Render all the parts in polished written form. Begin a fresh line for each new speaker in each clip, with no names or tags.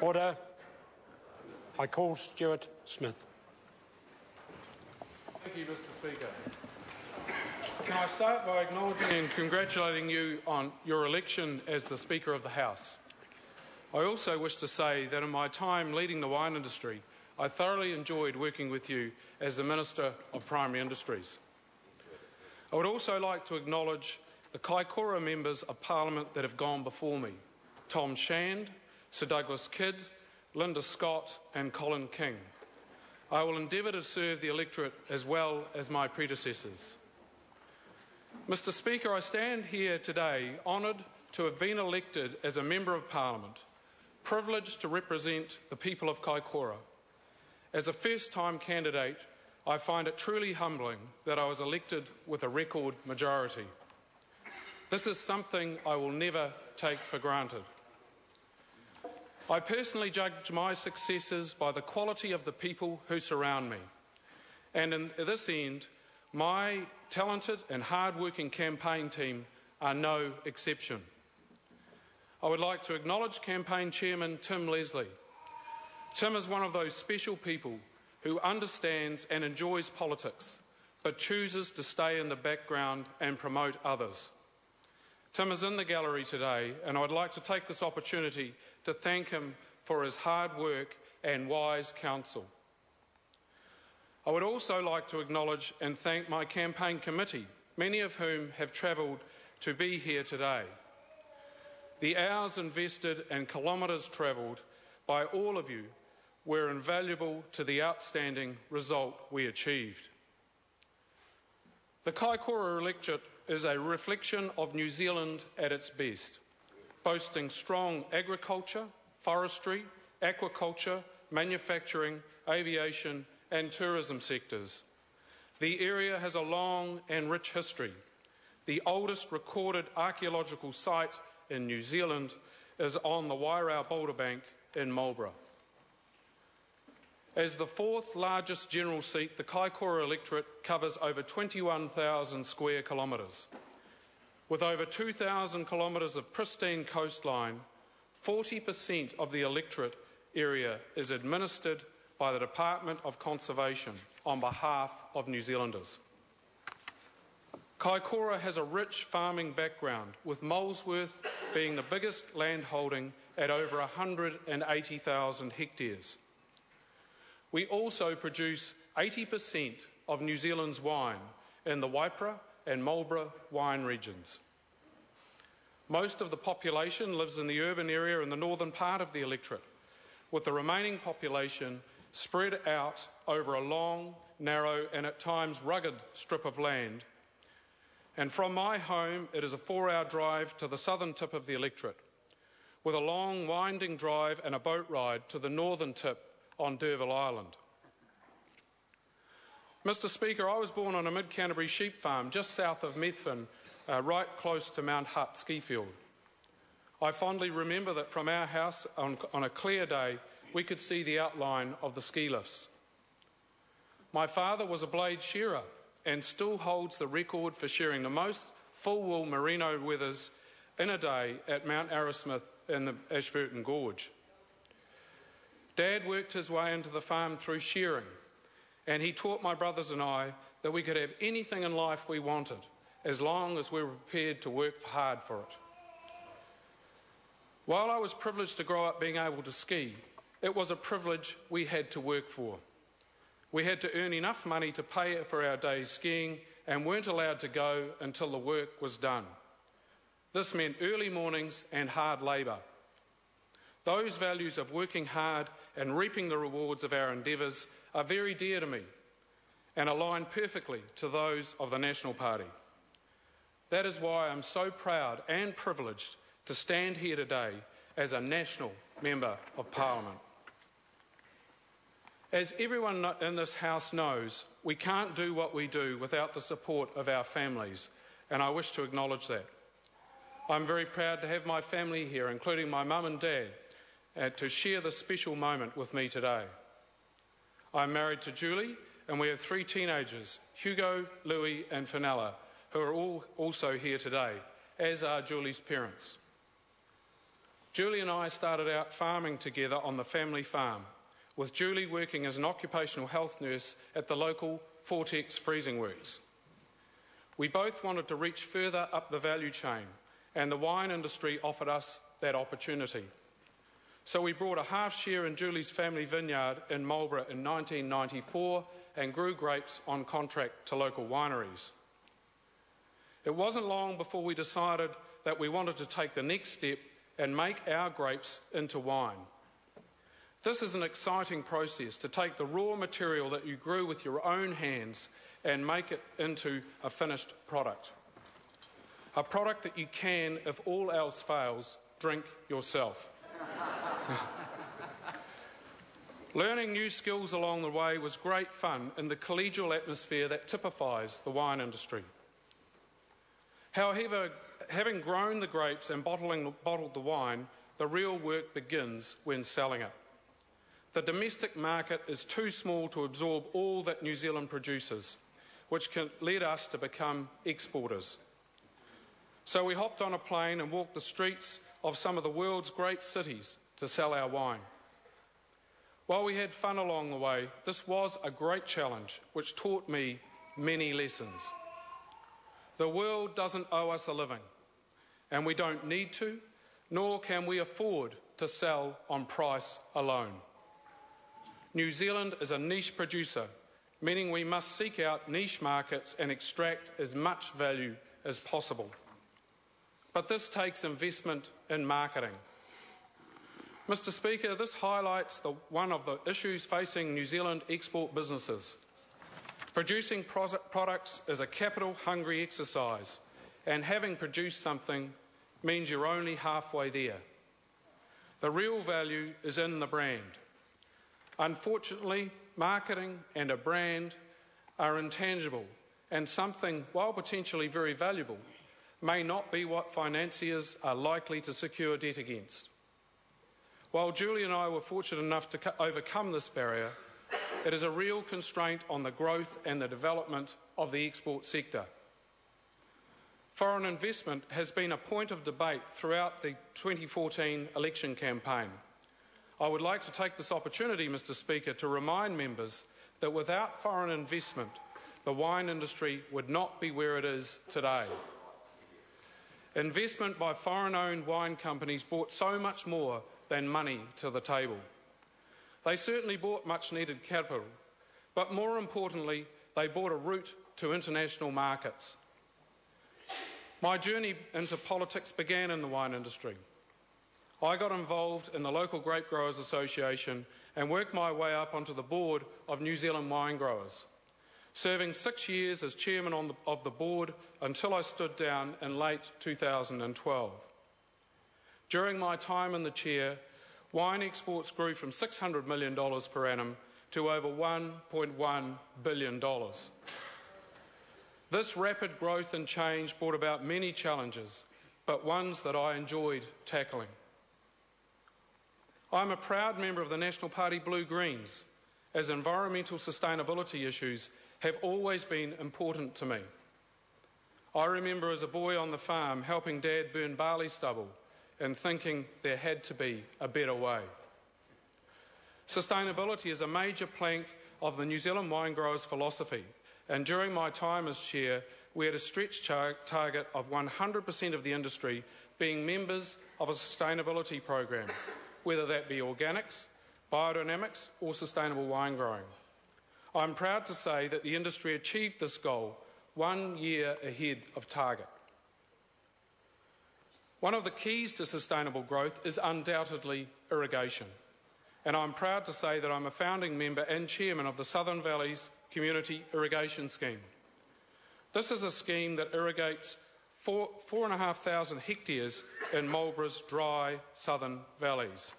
Order. I call Stuart Smith.
Thank you, Mr. Speaker. Can I start by acknowledging and congratulating you on your election as the Speaker of the House? I also wish to say that in my time leading the wine industry, I thoroughly enjoyed working with you as the Minister of Primary Industries. I would also like to acknowledge the Kaikoura members of Parliament that have gone before me: Tom Shand, Sir Douglas Kidd, Linda Scott and Colin King. I will endeavour to serve the electorate as well as my predecessors. Mr. Speaker, I stand here today honoured to have been elected as a Member of Parliament, privileged to represent the people of Kaikoura. As a first-time candidate, I find it truly humbling that I was elected with a record majority. This is something I will never take for granted. I personally judge my successes by the quality of the people who surround me, and in this end, my talented and hard-working campaign team are no exception. I would like to acknowledge Campaign Chairman Tim Leslie. Tim is one of those special people who understands and enjoys politics, but chooses to stay in the background and promote others. Tim is in the gallery today, and I would like to take this opportunity to thank him for his hard work and wise counsel. I would also like to acknowledge and thank my campaign committee, many of whom have travelled to be here today. The hours invested and kilometres travelled by all of you were invaluable to the outstanding result we achieved. The Kaikoura electorate is a reflection of New Zealand at its best, boasting strong agriculture, forestry, aquaculture, manufacturing, aviation and tourism sectors. The area has a long and rich history. The oldest recorded archaeological site in New Zealand is on the Wairau Boulder Bank in Marlborough. As the fourth largest general seat, the Kaikoura electorate covers over 21,000 square kilometres. With over 2,000 kilometres of pristine coastline, 40% of the electorate area is administered by the Department of Conservation on behalf of New Zealanders. Kaikoura has a rich farming background, with Molesworth being the biggest landholding at over 180,000 hectares. We also produce 80% of New Zealand's wine in the Waipara and Marlborough wine regions. Most of the population lives in the urban area in the northern part of the electorate, with the remaining population spread out over a long, narrow and at times rugged strip of land. And from my home, it is a 4-hour drive to the southern tip of the electorate, with a long, winding drive and a boat ride to the northern tip on D'Urville Island. Mr. Speaker, I was born on a mid-Canterbury sheep farm just south of Methven, right close to Mount Hutt ski field. I fondly remember that from our house on a clear day, we could see the outline of the ski lifts. My father was a blade shearer and still holds the record for shearing the most full-wool merino wethers in a day at Mount Arrowsmith in the Ashburton Gorge. Dad worked his way into the farm through shearing, and he taught my brothers and I that we could have anything in life we wanted as long as we were prepared to work hard for it. While I was privileged to grow up being able to ski, it was a privilege we had to work for. We had to earn enough money to pay for our days skiing and weren't allowed to go until the work was done. This meant early mornings and hard labour. Those values of working hard and reaping the rewards of our endeavours are very dear to me and align perfectly to those of the National Party. That is why I'm so proud and privileged to stand here today as a national Member of Parliament. As everyone in this House knows, we can't do what we do without the support of our families, and I wish to acknowledge that. I'm very proud to have my family here, including my mum and dad, to share this special moment with me today. I'm married to Julie, and we have 3 teenagers, Hugo, Louis and Fenella, who are all also here today, as are Julie's parents. Julie and I started out farming together on the family farm, with Julie working as an occupational health nurse at the local Vortex freezing works. We both wanted to reach further up the value chain, and the wine industry offered us that opportunity. So we brought a half share in Julie's family vineyard in Marlborough in 1994 and grew grapes on contract to local wineries. It wasn't long before we decided that we wanted to take the next step and make our grapes into wine. This is an exciting process, to take the raw material that you grew with your own hands and make it into a finished product. A product that you can, if all else fails, drink yourself. Learning new skills along the way was great fun in the collegial atmosphere that typifies the wine industry. However, having grown the grapes and bottled the wine, the real work begins when selling it. The domestic market is too small to absorb all that New Zealand produces, which led us to become exporters. So we hopped on a plane and walked the streets of some of the world's great cities to sell our wine. While we had fun along the way, this was a great challenge which taught me many lessons. The world doesn't owe us a living, and we don't need to, nor can we afford to sell on price alone. New Zealand is a niche producer, meaning we must seek out niche markets and extract as much value as possible. But this takes investment in marketing. Mr. Speaker, this highlights one of the issues facing New Zealand export businesses. Producing products is a capital-hungry exercise, and having produced something means you're only halfway there. The real value is in the brand. Unfortunately, marketing and a brand are intangible, and something, while potentially very valuable, may not be what financiers are likely to secure debt against. While Julie and I were fortunate enough to overcome this barrier, it is a real constraint on the growth and the development of the export sector. Foreign investment has been a point of debate throughout the 2014 election campaign. I would like to take this opportunity, Mr. Speaker, to remind members that without foreign investment, the wine industry would not be where it is today. Investment by foreign-owned wine companies brought so much more than money to the table. They certainly brought much-needed capital, but more importantly, they brought a route to international markets. My journey into politics began in the wine industry. I got involved in the local Grape Growers Association and worked my way up onto the board of New Zealand Wine Growers, serving 6 years as chairman of the board until I stood down in late 2012. During my time in the chair, wine exports grew from $600 million per annum to over $1.1 billion. This rapid growth and change brought about many challenges, but ones that I enjoyed tackling. I'm a proud member of the National Party Blue-Greens, as environmental sustainability issues have always been important to me. I remember as a boy on the farm helping Dad burn barley stubble and thinking there had to be a better way. Sustainability is a major plank of the New Zealand Wine Growers philosophy, and during my time as chair, we had a stretch target of 100% of the industry being members of a sustainability program, whether that be organics, biodynamics or sustainable wine growing. I'm proud to say that the industry achieved this goal 1 year ahead of target. One of the keys to sustainable growth is undoubtedly irrigation, and I'm proud to say that I'm a founding member and chairman of the Southern Valleys Community Irrigation Scheme. This is a scheme that irrigates 4,500 hectares in Marlborough's dry southern valleys.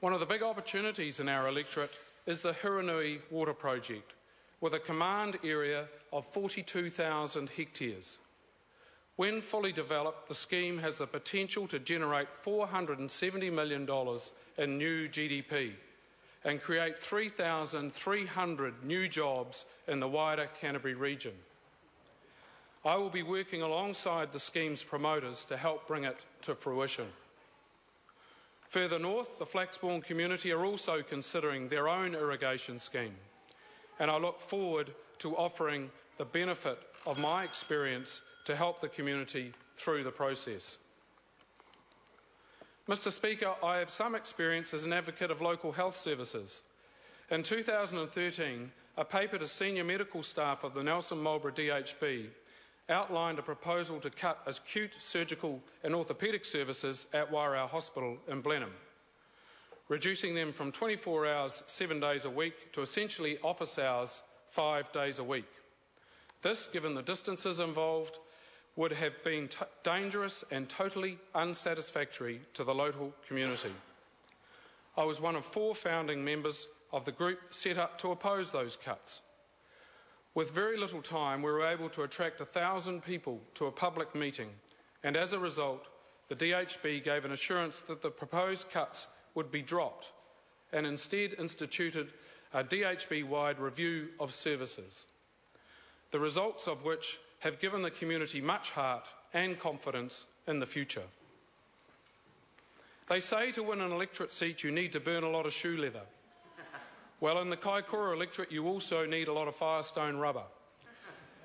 One of the big opportunities in our electorate is the Hiranui Water Project, with a command area of 42,000 hectares. When fully developed, the scheme has the potential to generate $470 million in new GDP and create 3,300 new jobs in the wider Canterbury region. I will be working alongside the scheme's promoters to help bring it to fruition. Further north, the Flaxbourne community are also considering their own irrigation scheme, and I look forward to offering the benefit of my experience to help the community through the process. Mr. Speaker, I have some experience as an advocate of local health services. In 2013, a paper to senior medical staff of the Nelson Marlborough DHB outlined a proposal to cut acute surgical and orthopaedic services at Wairau Hospital in Blenheim, reducing them from 24 hours, 7 days a week to essentially office hours, 5 days a week. This, given the distances involved, would have been dangerous and totally unsatisfactory to the local community. I was one of 4 founding members of the group set up to oppose those cuts. With very little time, we were able to attract 1,000 people to a public meeting, and as a result, the DHB gave an assurance that the proposed cuts would be dropped and instead instituted a DHB-wide review of services, the results of which have given the community much heart and confidence in the future. They say to win an electorate seat you need to burn a lot of shoe leather. Well, in the Kaikoura electorate you also need a lot of Firestone rubber,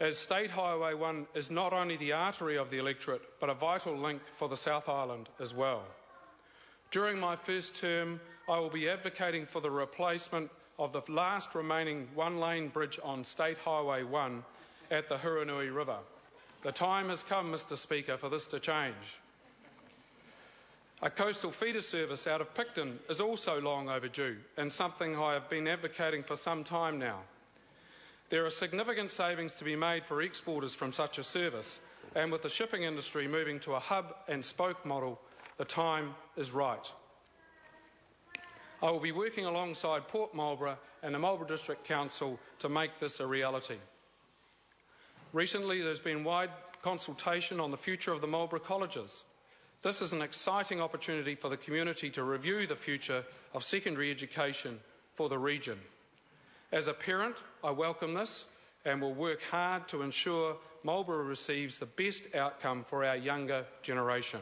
as State Highway 1 is not only the artery of the electorate but a vital link for the South Island as well. During my first term, I will be advocating for the replacement of the last remaining one-lane bridge on State Highway 1 at the Huranui River. The time has come, Mr. Speaker, for this to change. A coastal feeder service out of Picton is also long overdue and something I have been advocating for some time now. There are significant savings to be made for exporters from such a service, and with the shipping industry moving to a hub and spoke model, the time is right. I will be working alongside Port Marlborough and the Marlborough District Council to make this a reality. Recently, there has been wide consultation on the future of the Marlborough colleges. This is an exciting opportunity for the community to review the future of secondary education for the region. As a parent, I welcome this and will work hard to ensure Marlborough receives the best outcome for our younger generation.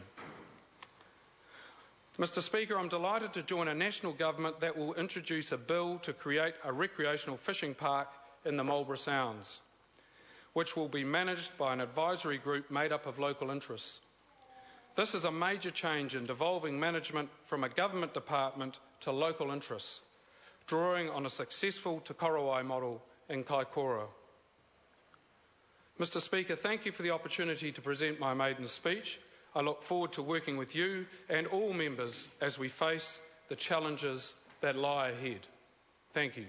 Mr. Speaker, I'm delighted to join a national government that will introduce a bill to create a recreational fishing park in the Marlborough Sounds, which will be managed by an advisory group made up of local interests. This is a major change in devolving management from a government department to local interests, drawing on a successful Te Korowai model in Kaikoura. Mr. Speaker, thank you for the opportunity to present my maiden speech. I look forward to working with you and all members as we face the challenges that lie ahead. Thank you.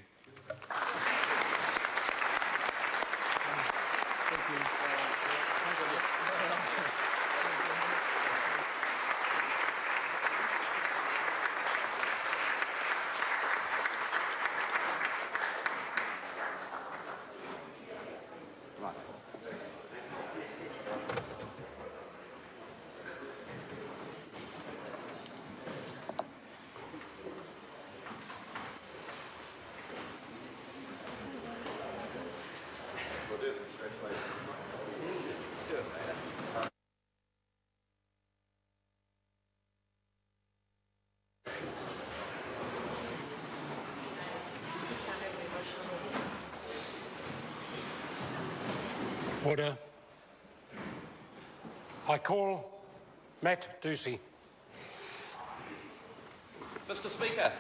Order. I call Matt Ducey.
Mr. Speaker.